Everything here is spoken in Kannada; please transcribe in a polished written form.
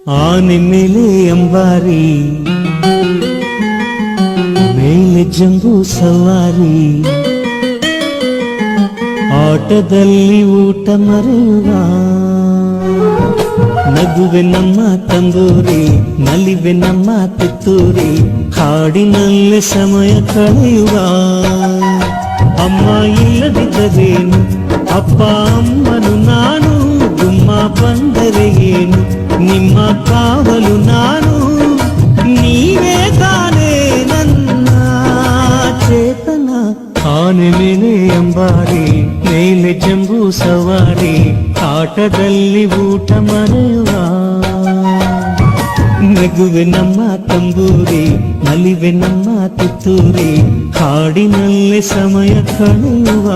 ಆನೆ ಮೇಲೆ ಅಂಬಾರಿ, ಮೇಲೆ ಜಂಬೂ ಸವಾರಿ, ಆಟದಲ್ಲಿ ಊಟ ಮರೆಯುವ, ನಗುವೆ ನಮ್ಮ ತಂದೂರಿ, ನಲಿವೆ ನಮ್ಮ ತುತ್ತೂರಿ, ಹಾಡಿನಲ್ಲಿ ಸಮಯ ಕಳೆಯುವ. ಅಮ್ಮ ಇಲ್ಲದಿದ್ದರೇನು, ಅಪ್ಪ ಅಮ್ಮನು ನಾನು, ಗುಮ್ಮ ಬಂದರೆ ಏನು, ನಿಮ್ಮ ಕಾವಲು ನಾನು, ನೀವೇ ತಾನೇ ನನ್ನ ಚೇತನ. ಆನೆ ಮೇಲೆ ಅಂಬಾರಿ, ಮೇಲೆ ಜಂಬೂ ಸವಾರಿ, ಆಟದಲ್ಲಿ ಊಟ ಮರೆಯುವ, ನಗುವೆ ನಮ್ಮ ತಂಬೂರಿ, ನಲಿವೆ ನಮ್ಮ ತುತ್ತೂರಿ, ಹಾಡಿನಲ್ಲಿ ಸಮಯ ಕಳೆಯುವ.